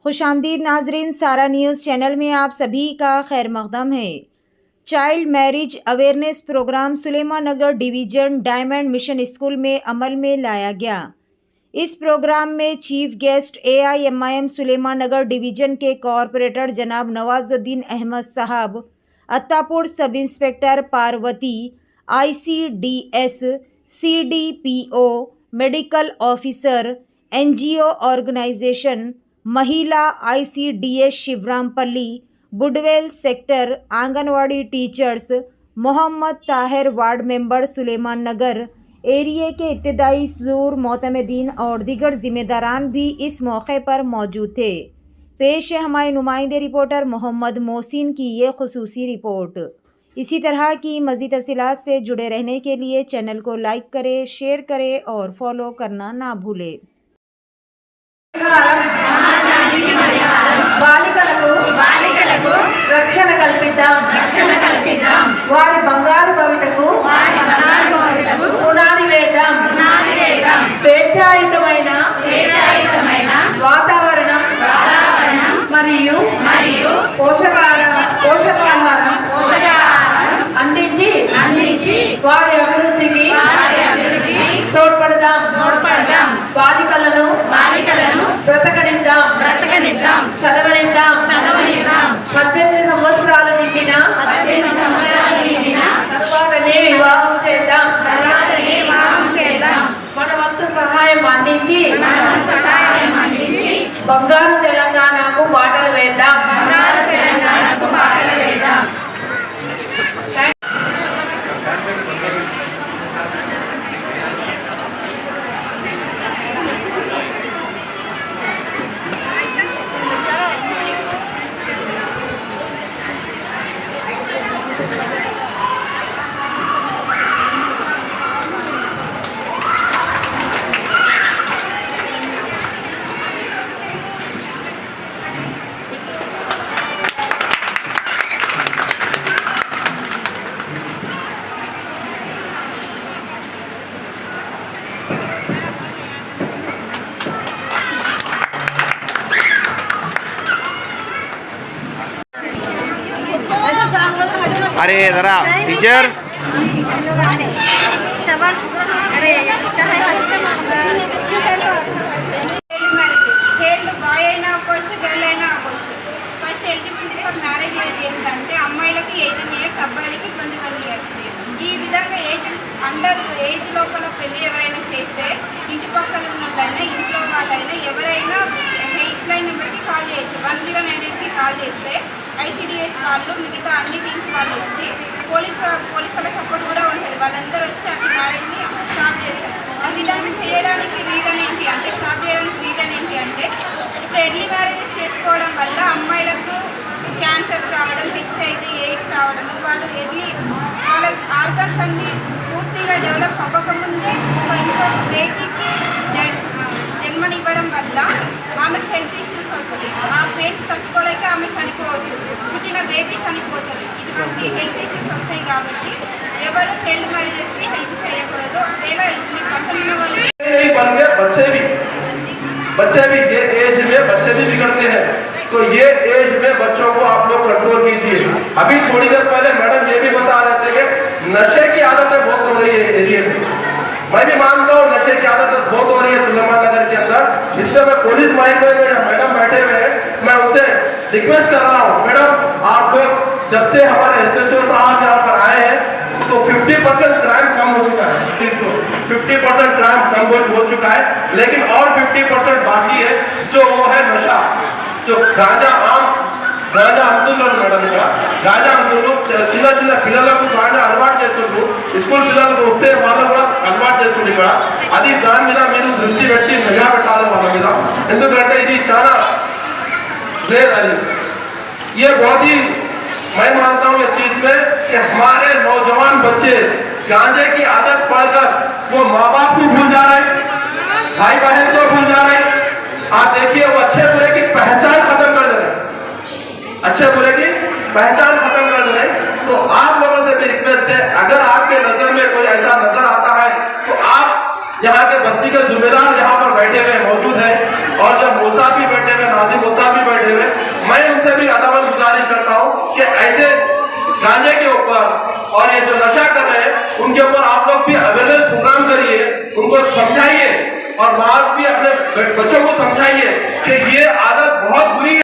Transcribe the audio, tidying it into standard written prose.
खुशामदीद नाजरीन, सारा news channel में आप सभी का खैर मकदम है। Child marriage awareness programme Suleman Nagar division diamond mission school में अमल में लाया गया। इस प्रोग्राम में chief guest AIMIM Suleman Nagar division के कॉरपोरेटर जनाब Nawazuddin Ahmed Sahab, Attapur sub inspector Parvati, ICDS, CDPO, medical officer, NGO organisation, महिला ICDS Shivrampalli, Budvel sector, anganwadi teachers, Mohammad Tahir ward member Suleman Nagar area के इब्तदाई ज़ूर मोतमदीन और दीगर ज़िम्मेदारान भी इस मौके पर मौजूद थे। पेश है हमारे नुमाइंदे रिपोर्टर मोहम्मद मोहसिन की ये खुसूसी रिपोर्ट। इसी तरह की मज़ीद तफसीलात से जुड़े रहने के लिए चैनल को लाइक करें, शेयर करें और फॉलो करना ना भूलें। బాలికలకు రక్షణ కల్పిద్దాం వారి బంగారు భవితకు పునాది వేద్దాం స్వేచ్ఛాయుతమైన వాతావరణం మరియు పోషకాహారం అందించి వారి అభివృద్ధికి తోడ్పడదాం బాలికలను బ్రతకనిద్దాం చదవనిద్దాం 18 సంవత్సరాలు నిండిన తర్వాతనే వివాహం చేద్దాం మన వంతు సహాయం అందించి బంగారు తెలంగాణకు బాటలు వేద్దాం। अरे जरा टीचर చైల్డ్ బాయ్ అయినా అవ్వచ్చు, గర్ల్ అయినా అవ్వచ్చు. First eligibility for marriage age ఏంటంటే అమ్మాయిలకి 18 years, అబ్బాయిలకి 21 years. ఈ విధంగా ఏజ్ లోపల పెళ్లి ఎవరైనా చేస్తే ఇంటి పక్కన ఉన్నట్లయినా ఇంట్లో వాళ్ళైనా ఎవరైనా హెల్ప్ లైన్ నెంబర్కి కాల్ చేయొచ్చు। 1098కి కాల్ చేస్తే ICDS వాళ్ళు మిగతా అన్ని టీమ్స్ వాళ్ళు వచ్చి పోలీస్ వాళ్ళ సపోర్ట్ కూడా ఉంటుంది। వాళ్ళందరూ వచ్చి అన్ని మ్యారేజ్ని స్టాప్ చేస్తారు। ఆ విధంగా చేయడానికి రీజన్ ఏంటి అంటే ఇప్పుడు ఎర్లీ మ్యారేజెస్ చేసుకోవడం వల్ల అమ్మాయిలకు క్యాన్సర్ రావడం, HIV, AIDS రావడం, వాళ్ళు వాళ్ళ ఆర్గన్స్ అన్ని పూర్తిగా డెవలప్ అవ్వకముందే ఇంకో బేబీకి జన్మనివ్వడం వల్ల ఆమెకు హెల్త్ ఇష్యూస్ వస్తుంది। ఆ పెయిన్స్ తట్టుకోలేక ఆమె చనిపోవచ్చు, పుట్టిన బేబీ చనిపోతుంది। ఇటువంటి హెల్త్ ఇష్యూస్ వస్తాయి కాబట్టి ఎవరు చైల్డ్ మ్యారేజెస్కి హెల్ప్ చేయకూడదు। ఒకవేళ మీ పక్కన ఉన్న వాళ్ళు बच्चे भी ये एज में बच्चे भी बिगड़ते हैं, तो ये एज में बच्चों को आप लोग कंट्रोल कीजिए। अभी थोड़ी देर पहले मैडम ये भी बता रहे थे कि नशे की आदतें बहुत हो रही है एरिया में। मैं भी मानता हूँ नशे की आदतें बहुत हो रही है सुलेमान नगर के अंदर। इससे मैं पुलिस माइंड में मैडम बैठे हुए हैं, मैं उनसे रिक्वेस्ट कर रहा हूँ, मैडम आप लोग जब से हमारे SHO साहब यहाँ पर आए हैं तो 50% क्राइम कम हो चुका है। 50% क्राइम कम हो चुका है, लेकिन और 50% बाकी है, जो वो है नशा। जो गांजा అందులో మేడం గాంజా అందులో చిన్న పిల్లలకు గాంజా అలవాటు చేస్తుండ్రు, స్కూల్ పిల్లలకు వస్తే వాళ్ళు కూడా అలవాటు చేస్తుంది ఇక్కడ। అది దాని మీద మీరు దృష్టి పెట్టి నిఘా పెట్టాలి వాళ్ళ మీద, ఎందుకంటే ఇది చాలా లేదు అది। ये बहुत ही मैं मानता हूँ ये चीज में कि हमारे नौजवान बच्चे गांजे की आदत पड़कर वो माँ बाप को भूल जा रहे, भाई बहन को भूल जा रहे। आप देखिए वो अच्छे बुरे की पहचान खत्म कर दे रहे, अच्छे बुरे की पहचान खत्म कर दे रहे। तो आप लोगों से भी रिक्वेस्ट है, अगर आपके नजर में कोई ऐसा नजर आता है तो आप यहाँ के बस्ती के जिम्मेदार यहाँ पर बैठे हुए मौजूद है और जब मूसा भी बैठे हुए, नाजिम मूसा भी बैठे हुए, मैं उनसे भी अदबन गुजारिश करता हूँ कि ऐसे गांजे के ऊपर और ये जो नशा कर रहे हैं उनके ऊपर आप लोग भी अवेयरनेस प्रोग्राम करिए, उनको समझाइए और बात भी अपने बच्चों को समझाइए कि ये आदत बहुत बुरी है।